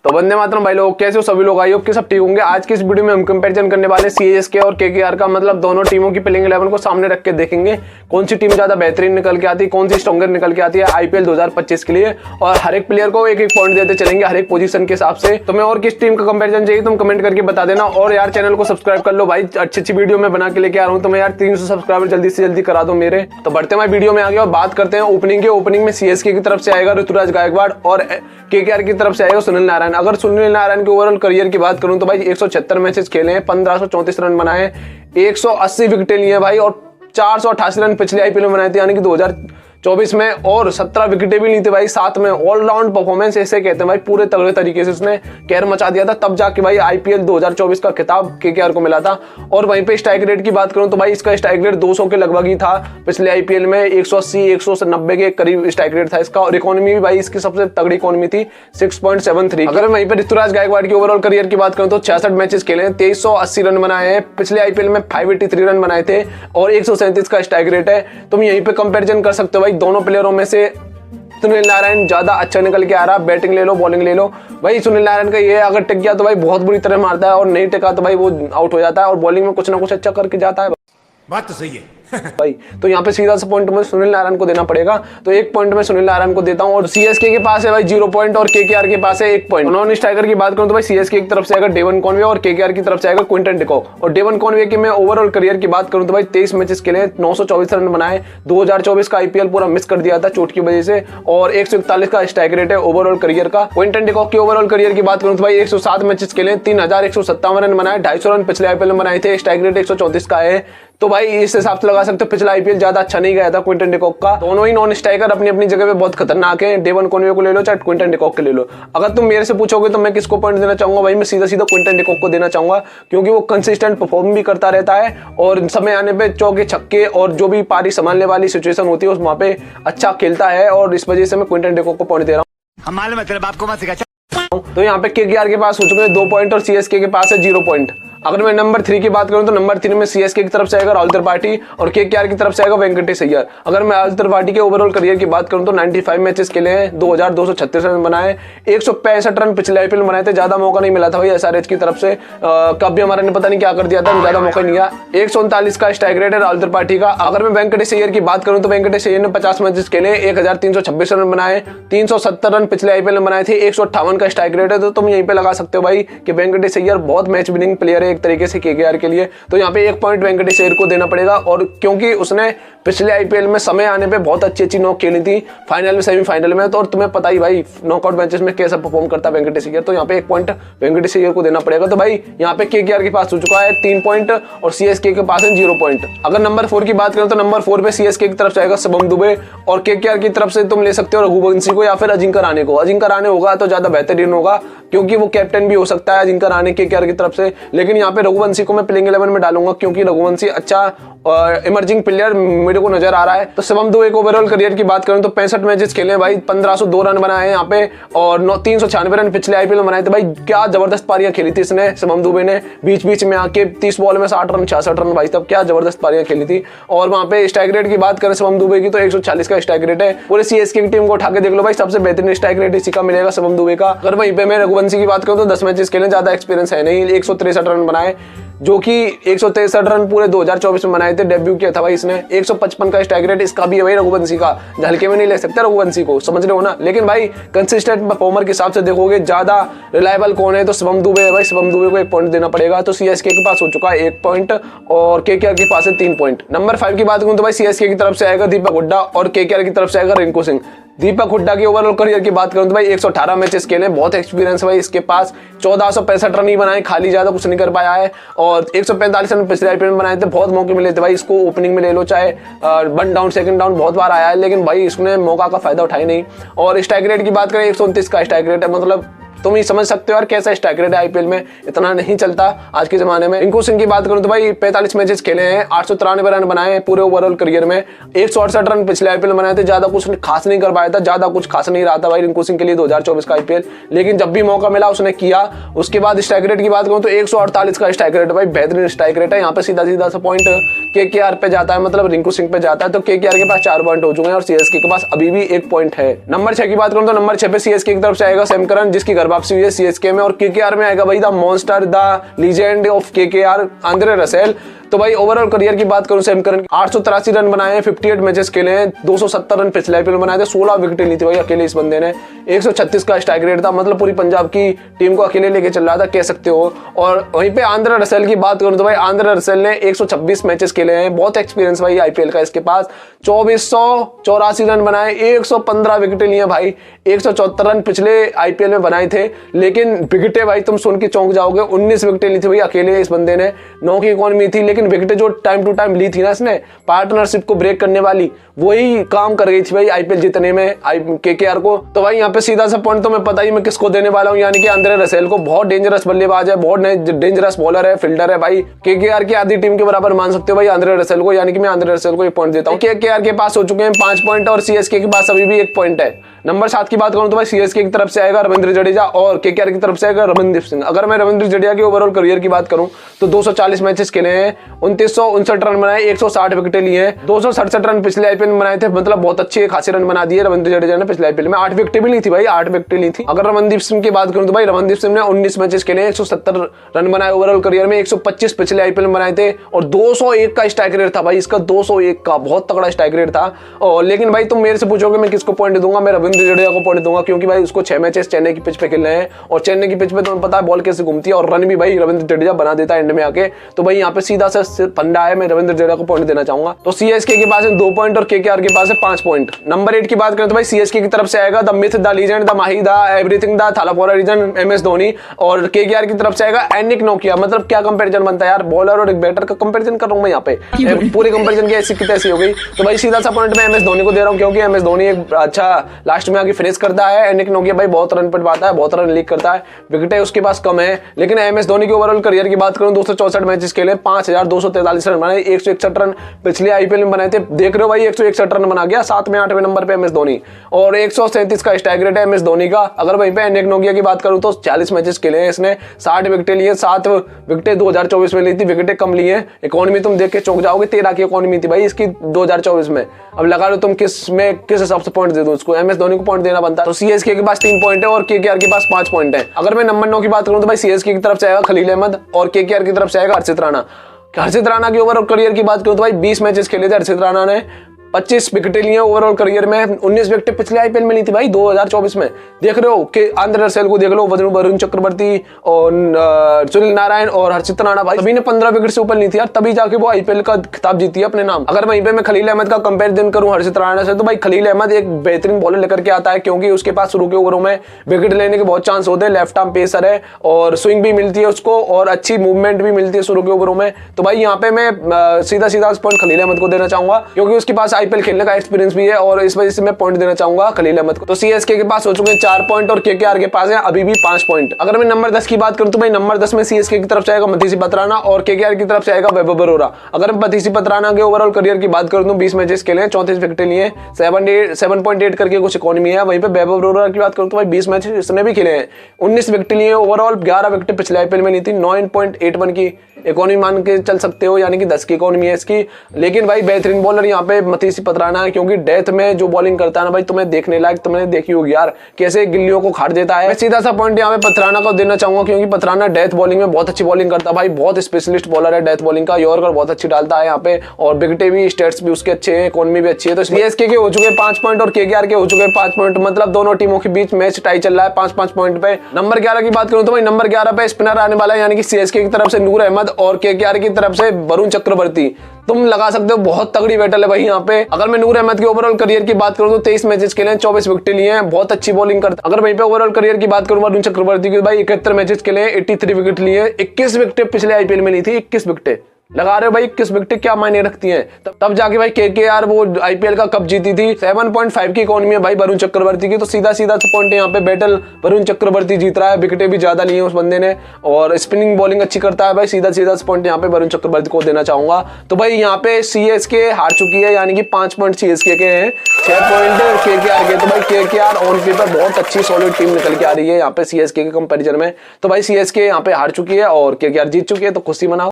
तो वंदे मातरम भाई लोग, कैसे हो सभी लोग? आई होप कि सब ठीक होंगे। आज की इस वीडियो में हम कंपैरिजन करने वाले सीएसके और केकेआर का, मतलब दोनों टीमों की प्लेइंग 11 को सामने रख के देखेंगे कौन सी टीम ज्यादा बेहतरीन निकल के आती है, कौन सी स्ट्रॉन्गर निकल के आती है आईपीएल 2025 के लिए। और हर एक प्लेयर को एक एक पॉइंट देते चलेंगे हर एक पोजीशन के हिसाब से। तुम्हें और किस टीम का कंपैरिजन चाहिए तुम कमेंट करके बता देना। और यार चैनल को सब्सक्राइब कर लो भाई, अच्छी अच्छी वीडियो मैं बना के लेके आ रहा हूँ। तो मैं यार 300 सब्सक्राइबर जल्दी से जल्दी करा दो मेरे। तो बढ़ते हैं वीडियो में आगे और बात करते हैं ओपनिंग के। ओपनिंग में सीएसके की तरफ से आएगा ऋतुराज गायकवाड़ और केकेआर की तरफ से आएगा सुनील नारायण। अगर सुनील नारायण के ओवरऑल करियर की बात करूं तो भाई 176 मैचेस खेले हैं, 1534 रन बनाए, 180 विकेटें लिए हैं भाई और 488 रन पिछले आईपीएल में बनाए थे यानी कि 2024 में, और 17 विकेटें भी ली थी भाई। साथ में ऑलराउंड परफॉर्मेंस ऐसे कहते हैं भाई, पूरे तगड़े तरीके से उसने कहर मचा दिया था, तब जाके भाई आईपीएल 2024 का खिताब केकेआर को मिला था। और वहीं पे स्ट्राइक रेट की बात करूं तो भाई इसका स्ट्राइक रेट 200 के लगभग ही था पिछले आईपीएल में, 180 190 के करीब स्ट्राइक रेट था इसका। और इकोनॉमी भी भाई इसकी सबसे तगड़ी इकोनॉमी थी 6.73। अगर वहीं पर ऋतुराज गायकवाड़ की ओवरऑल करियर की बात करूं तो 66 मैचेस खेले हैं, 2380 रन बनाए हैं, पिछले आईपीएल में 583 रन बनाए थे और 137 का स्ट्राइक रेट है। तुम यहीं पे कंपैरिजन कर सकते हो भाई दोनों प्लेयरों में से सुनील नारायण ज्यादा अच्छा निकल के आ रहा। बैटिंग ले लो बॉलिंग ले लो भाई, सुनील नारायण का ये अगर टिक गया तो भाई बहुत बुरी तरह मारता है और नहीं टिका तो भाई वो आउट हो जाता है और बॉलिंग में कुछ ना कुछ अच्छा करके जाता है। बात तो सही है भाई तो यहाँ पे सीधा सा पॉइंट में सुनील नारायण को देना पड़ेगा, तो एक पॉइंट में सुनील नारायण को देता हूँ। और सीएसके के पास है भाई 0 पॉइंट और केकेआर के पास है 1 पॉइंट। नॉन स्ट्राइकर की बात करूं तो भाई सीएसके की तरफ से आएगा डेवन कॉनवे और केकेआर की तरफ से आएगा क्विंटन डिकॉक। और डेवन कॉनवे की मैं ओवरऑल करियर की बात करूं तो भाई 23 मैचेस खेले, 924 रन बनाए, 2024 का आईपीएल पूरा मिस कर दिया था चोट की वजह से और 141 का स्ट्राइक रेट है ओवरऑल करियर का। क्विंटन डिकॉक की ओवरऑल करियर की बात करूं तो भाई 107 मैचेस खेले, 3157 रन बनाए, 250 रन पिछले आईपीएल में बनाए थे, स्ट्राइक रेट 134 का है। तो भाई इस हिसाब से लगा सकते हो पिछला आईपीएल ज्यादा अच्छा नहीं गया था क्विंटन डिकॉक का। दोनों ही नॉन स्ट्राइकर अपनी अपनी जगह पे बहुत खतरनाक है, डेवन कॉनवे को ले लो चाहे क्विंटन डिकॉक को ले लो। अगर तुम मेरे से पूछोगे तो मैं किसको पॉइंट देना चाहूंगा भाई, मैं सीधा सीधा क्विंटन डिकॉक को देना चाहूंगा, क्योंकि वो कंसिस्टेंट परफॉर्म भी करता रहता है और समय आने पे चौके छक्के और जो भी पारी संभालने वाली सिचुएशन होती है उस वहां पे अच्छा खेलता है और इस वजह से मैं क्विंटन डिकॉक को पॉइंट दे रहा हूँ। हमारे मतलब आपको मत सिखा। तो यहाँ पे केकेआर के पास हो चुके हैं 2 पॉइंट और सीएसके के पास है 0 पॉइंट। अगर मैं नंबर 3 की बात करूं तो नंबर 3 में सीएसके की तरफ से आएगा राहुल त्रिपाठी और केकेआर की तरफ से आएगा वेंकटेश अय्यर। अगर मैं राहुल त्रिपाठी के ओवरऑल करियर की बात करूं तो 95 मैचेस खेले हैं, 2236 रन बनाए, 165 रन पिछले आईपीएल में बनाए थे। ज्यादा मौका नहीं मिला था भाई एसआरएच की तरफ से, कभी हमारे ने पता नहीं क्या कर दिया था, ज्यादा मौका नहीं दिया। 139 का स्ट्राइक रेट है राहुल त्रिपाठी का। अगर मैं वेंकटेश अय्यर की बात करूं तो वेंकटेश अय्यर ने 50 मैचेस खेले, 1326 रन बनाए, 370 रन पिछले आईपीएल में बनाए थे, 158 का स्ट्राइक रेट है। तो तुम यहीं पे लगा सकते हो भाई कि वेंकटेश अय्यर बहुत मैच विनिंग प्लेयर है एक तरीके से केकेआर के लिए। तो यहाँ पे 1 पॉइंट वेंकटेश अय्यर को देना पड़ेगा और क्योंकि उसने पिछले आईपीएल में समय आने पे बहुत अच्छी अच्छी नॉक खेली थी फाइनल में सेमीफाइनल में, तो और तुम्हें पता ही भाई नॉकआउट मैचेस में कैसा परफॉर्म करता है वेंकटेश अय्यर, तो यहाँ पे 1 पॉइंट वेंकटेश अय्यर को देना पड़ेगा। तो भाई यहाँ पे केकेआर के पास हो चुका है 3 पॉइंट और सीएसके के पास है 0 पॉइंट। अगर नंबर 4 की बात करें तो नंबर 4 पे सीएसके की तरफ से आएगा शुभम दुबे और केकेआर की तरफ से तुम ले सकते हो रघुवंशी को या फिर अजिंक्य रहाणे को। अजिंक्य रहाणे होगा तो ज्यादा बेहतरीन होगा क्योंकि वो कैप्टन भी हो सकता है अजिंक्य रहाणे केकेआर की तरफ से, लेकिन यहाँ पे रघुवंशी को मैं प्लेइंग 11 में डालूंगा क्योंकि रघुवंशी अच्छा इमर्जिंग प्लेयर मेरे को नजर आ रहा है। तो शुभम दुबे को ओवरऑल करियर की बात करें तो 65 मैचेस खेले भाई, 1502 रन बनाए हैं यहाँ पे और 396 रन पिछले आईपीएल में बनाए थे। भाई क्या जबरदस्त पारियां खेली थी इसने शुभम दुबे ने, बीच बीच में आके 30 बॉल में 60 रन 66 रन भाई, तब क्या जबरदस्त पारियां खेली थी। और वहां पे स्ट्राइक रेट की बात करें शुभम दुबे की तो 140 का स्ट्राइक रेट है। पूरे सीएसके की टीम को उठा के देख लो भाई, सबसे बेहतरीन स्ट्राइक रेट इसी का मिलेगा शुभम दुबे का। अगर वहीं पे मैं रघुवंशी की बात करूं तो 10 मैचेस खेले, ज्यादा एक्सपीरियंस है नहीं, 163 रन बनाए जो कि 163 रन पूरे 2024 में बनाए थे, डेब्यू किया था भाई इसने। 155 का स्ट्राइक रेट इसका भी है भाई रघुवंशी का, हल्के में नहीं ले सकते रघुवंशी को, समझ रहे हो ना। लेकिन भाई कंसिस्टेंट परफॉर्मर के हिसाब से देखोगे ज्यादा रिलायबल कौन है तो शुभम दुबे है भाई, शुभम दुबे को 1 पॉइंट देना पड़ेगा। तो सीएसके के पास हो चुका है 1 पॉइंट और केकेआर के पास है 3 पॉइंट। नंबर 5 की बात करूं तो भाई सीएसके की तरफ से आएगा दीपक हुड्डा और केकेआर की तरफ से आएगा रिंकू सिंह। दीपक हुड्डा की ओवरऑल करियर की बात करूं तो भाई 118 मैचेस खेले, बहुत एक्सपीरियंस भाई इसके पास, 1465 रन ही बनाए, खाली ज्यादा कुछ नहीं कर पाया है और 145 रन पिछले आईपीएल में बनाए थे। बहुत मौके मिले थे भाई इसको, ओपनिंग में ले लो चाहे 1 डाउन 2nd डाउन बहुत बार आया है, लेकिन भाई इसने मौका का फायदा उठाया नहीं। और स्ट्राइक रेट की बात करें 129 का स्ट्राइक रेट है, मतलब तुम ही समझ सकते हो यार कैसा स्ट्राइक रेट है आईपीएल में, इतना नहीं चलता आज के जमाने में। रिंकू सिंह की बात करूं तो भाई 45 मैचेस खेले हैं, 893 रन बनाए हैं पूरे ओवरऑल करियर में, 168 रन पिछले आईपीएल में बनाए थे, ज्यादा कुछ खास नहीं कर पाया था, ज्यादा कुछ खास नहीं रहा था भाई रिंकू सिंह के लिए 2024 का आईपीएल, लेकिन जब भी मौका मिला उसने किया। उसके बाद स्ट्राइक रेट की बात करूं तो 148 का स्ट्राइक रेट भाई, बेहतरीन स्ट्राइक रेट है। यहाँ पे सीधा सीधा सा पॉइंट केकेआर पे जाता है, मतलब रिंकू सिंह पे जाता है। तो केकेआर के पास 4 पॉइंट हो चुके हैं और सीएसके के पास अभी भी 1 पॉइंट है। नंबर 6 की बात करूं तो नंबर 6 पे सीएसके की तरफ से आएगा सैम करन, जिसकी घर वापसी हुई है सीएसके में। और केकेआर में आएगा भाई the monster, the legend of KKR, Andre Russell. तो भाई ओवरऑल करियर की बात करूं सैम करन, 883 रन बनाए हैं, 58 मैचेस खेले हैं, 270 रन पिछले आईपीएल में बनाए थे, 16 विकेटें ली थी भाई अकेले इस बंदे ने। 136 का स्ट्राइक रेट था, मतलब पूरी पंजाब की टीम को अकेले लेके चल रहा था कह सकते हो। और वहीं पे आंद्रे रसेल की बात करूं तो भाई आंद्रे रसेल ने 126 मैचेस खेले हैं, बहुत एक्सपीरियंस भाई आईपीएल का इसके पास। 2484 रन बनाए, 115 विकेटें लिए भाई, 174 रन पिछले आईपीएल में बनाए थे। लेकिन विकेटें भाई तुम सुन के चौंक जाओगे, 19 विकेटें ली थी भाई अकेले इस बंदे ने। 9 की इकॉनमी थी, लेकिन विकेटें जो टाइम टू टाइम ली थी ना इसने, पार्टनरशिप को ब्रेक करने वाली, वही काम कर गई थी भाई आईपीएल जीतने में केकेआर को। तो भाई यहाँ पे सीधा सा पॉइंट तो मैं पता ही मैं किसको देने वाला हूँ, यानी कि आंद्रे रसेल को। बहुत डेंजरस बल्लेबाज है, बहुत डेंजरस बॉलर है, फील्डर है भाई, केकेआर की आधी टीम के बराबर मान सकते हो भाई आंद्रे रसेल को, यानी कि मैं आंद्रे रसेल को एक पॉइंट देता हूँ। केकेआर के पास हो चुके हैं 5 पॉइंट और सीएसके के पास अभी भी 1 पॉइंट है। नंबर 7 की बात करूं तो भाई सीएसके की तरफ से आएगा रविंद्र जडेजा और केकेआर की तरफ से आएगा रमनदीप सिंह। अगर मैं रविंद्र जडेजा की ओवरऑल करियर की बात करूं तो 240 मैचेस खेले हैं, 2959 रन बनाए, 160 विकेटें ली हैं, 267 रन पिछले आईपीएल में बनाए थे, मतलब बहुत अच्छे खासे रन बना दिए रविंद्र जडेजा ने पिछले आईपीएल में। 8 विकेटें भी ली थी भाई, 8 विकेटें ली थी। अगर रमनदीप सिंह की बात करूं तो भाई रमनदीप सिंह ने 19 मैचेस खेले, 170 रन बनाए ओवरऑल करियर में, 125 पिछले आईपीएल में बनाए थे और 201 का स्ट्राइक रेट था भाई इसका, 201 का बहुत तगड़ा स्ट्राइक रेट था। और लेकिन भाई तुम मेरे से पूछोगे मैं किसको पॉइंट दूंगा, मैं रविंद्र जडेजा को पॉइंट दूंगा, क्योंकि भाई उसको 6 मैचेस चेन्नई की पिच पे खेलने हैं और चेन्नई की पिच पे तुम्हें पता है बॉल कैसे घूमती है और रन भी भाई रविंद्र जडेजा बना देता है एंड में आके। तो भाई यहाँ पे सीधा सा फंडा है, मैं रविंद्र जडेजा को पॉइंट देना चाहूंगा। तो सीएसके के पास है 2 पॉइंट और केकेआर के पास है 5 पॉइंट। नंबर 8 की बात करें तो भाई सीएसके की तरफ से आएगा the myth, the legend, the Mahi, the everything, the Thala for a reason, MS Dhoni. और केकेआर की तरफ से आएगा एनिक नोकिया। मतलब क्या कंपैरिजन बनता है यार, बॉलर और एक बैटर का कंपैरिजन कर रहा हूं मैं यहाँ पे, पूरी कंपैरिजन की ऐसी की तैसी हो गई। तो भाई सीधा सा पॉइंट मैं एमएस धोनी को दे रहा हूँ, क्योंकि एमएस धोनी एक अच्छा लास्ट में आके फिनिश करता है। एनिक नोकिया भाई बहुत रन पटवाता है, बहुत रन लीक करता है, विकेटें उसके पास कम है। लेकिन एमएस धोनी की ओवरऑल करियर की बात करूं 264 मैचेस खेले, 5243 रन बनाए, 161 रन पिछले आईपीएल में बनाए थे। देख रहे हो भाई 161 रन बना गया, 7 में 8वें नंबर पे एमएस धोनी और 137 का स्ट्राइक रेट है एमएस धोनी का। अगर वहीं पे एनिक नोकिया की बात करूं तो 40 मैचेस खेले हैं इसने, 60 विकेटें लिए, 7 विकेटें 2024 में ली थी, विकेटें कम ली है। इकोनॉमी तुम देख के चौंक जाओगे, 13 की इकोनॉमी थी भाई इसकी 2024 में। अब लगा लो तुम किस हिसाब से पॉइंट दे दूं उसको, एमएस धोनी को पॉइंट देना बनता है। तो सीएसके के पास 3 पॉइंट है और केकेआर के पास 5 पॉइंट है। अगर मैं नंबर 9 की बात करूं तो भाई सीएसके की तरफ से आएगा खलील अहमद और केकेआर की तरफ से आएगा हर्षित राणा। हर्षित राणा की ओवरऑल करियर की बात करूं तो भाई 20 मैचेस खेले थे हर्षित राणा ने, 25 विकेटें लिए ओवरऑल करियर में, 19 विकेटें पिछले आईपीएल में ली थी भाई 2024 में। देख रहे हो कि आंद्रे रसेल को देख लो, वरुण चक्रवर्ती और सुनील नारायण और हर्षित राणा भाई सभी ने 15 विकेट से ऊपर ली थी यार, तभी जाके वो आईपीएल का खिताब जीती है अपने नाम। अगर वहीं पे मैं खलील अहमद का कंपैरिजन करूं हर्षित राणा से, तो भाई खलील अहमद एक बेहतरीन बॉलर लेकर के आता है, क्योंकि उसके पास शुरू के ओवरों में विकेट लेने के बहुत चांस होते हैं, लेफ्ट आर्म पेसर है और स्विंग भी मिलती है उसको और अच्छी मूवमेंट भी मिलती है शुरू के ओवरों में। तो भाई यहाँ पे मैं सीधा पॉइंट खलील अहमद को देना चाहूंगा, क्योंकि उसके पास आईपीएल खेलने का एक्सपीरियंस भी है और इस वजह से मैं पॉइंट देना चाहूंगा खलील अहमद को। तो सीएसके के पास हो चुके हैं 4 पॉइंट और केकेआर के पास है अभी भी 5 पॉइंट। अगर मैं नंबर 10 की बात करूं तो भाई नंबर 10 में सीएसके की तरफ से आएगा मथीसी पत्राना और केकेआर की तरफ से आएगा वैभव बरोरा। अगर मैं मथीसी पत्राना के ओवरऑल करियर की बात करूं तो 20 मैचेस खेले, 34 विकेटें लिए, 7.8 करके कुछ इकोनॉमी है। वहीं पे वैभव बरोरा की बात करूं तो भाई 20 मैचेस इसने भी खेले हैं, 19 विकेटें लिए ओवरऑल, 11 विकेटें पिछले आईपीएल में ली थी, 9.81 की इकोनॉमी मान के चल सकते हो, यानी कि 10 की इकोनॉमी है इसकी। लेकिन भाई बेहतरीन बॉलर यहाँ पे मथीसी पत्राना है, क्योंकि डेथ में जो बॉलिंग करता है ना भाई, तुम्हें देखने लायक, तुमने देखी होगी यार कैसे गिल्लियों को खाट देता है। मैं सीधा सा पॉइंट यहाँ पे पत्राना को देना चाहूंगा, क्योंकि पत्राना डेथ बॉलिंग में बहुत अच्छी बॉलिंग करता है भाई, बहुत स्पेशलिस्ट बॉलर है डेथ बॉलिंग का, यॉर्कर बहुत अच्छी डालता है यहाँ पे और विकेटें भी, स्टेट्स भी उसके अच्छे हैं, इकोनॉमी भी अच्छी है। तो सीएसके के हो चुके 5 पॉइंट और केकेआर के हो चुके 5 पॉइंट, मतलब दोनों टीमों के बीच मैच टाई चल रहा है 5-5 पॉइंट पे। नंबर 11 की बात करूं तो भाई नंबर 11 पे स्पिनर आने वाला है, यानी कि सीएसके की तरफ से नूर अहमद और केकेआर की तरफ से वरुण चक्रवर्ती। तुम लगा सकते हो बहुत तगड़ी बैटल है भाई यहाँ पे। अगर मैं नूर अहमद के ओवरऑल करियर की बात करूं तो 23 मैचेस खेले, 24 विकेटें लिए हैं, बहुत अच्छी बॉलिंग करता है। अगर वहीं पे ओवरऑल करियर की बात करूं वरुण चक्रवर्ती की, भाई 71 मैचेस खेले, 83 विकेट लिए, 21 विकेटें पिछले आईपीएल में ली थी, 21 विकेटें लगा रहे हो भाई, 21 विकेटें क्या मायने रखती हैं। तब जाके भाई केकेआर वो आईपीएल का कप जीती थी। 7.5 की इकोनॉमी है भाई वरुण चक्रवर्ती की, तो सीधा पॉइंट यहाँ पे बैटल वरुण चक्रवर्ती जीत रहा है, विकेटें भी ज्यादा ली है उस बंदे ने और स्पिनिंग बॉलिंग अच्छी करता है भाई, सीधा पॉइंट यहाँ पे वरुण चक्रवर्ती को देना चाहूंगा। तो भाई यहाँ पे सीएसके हार चुकी है, यानी कि 5 पॉइंट सीएसके के हैं, 6 पॉइंट केकेआर के। तो भाई केकेआर ऑन पेपर बहुत अच्छी सॉलिड टीम निकल के आ रही है यहाँ पे सीएसके के कंपैरिजन में। तो भाई सीएसके यहाँ पे हार चुकी है और केकेआर जीत चुकी है, तो खुशी मनाओ।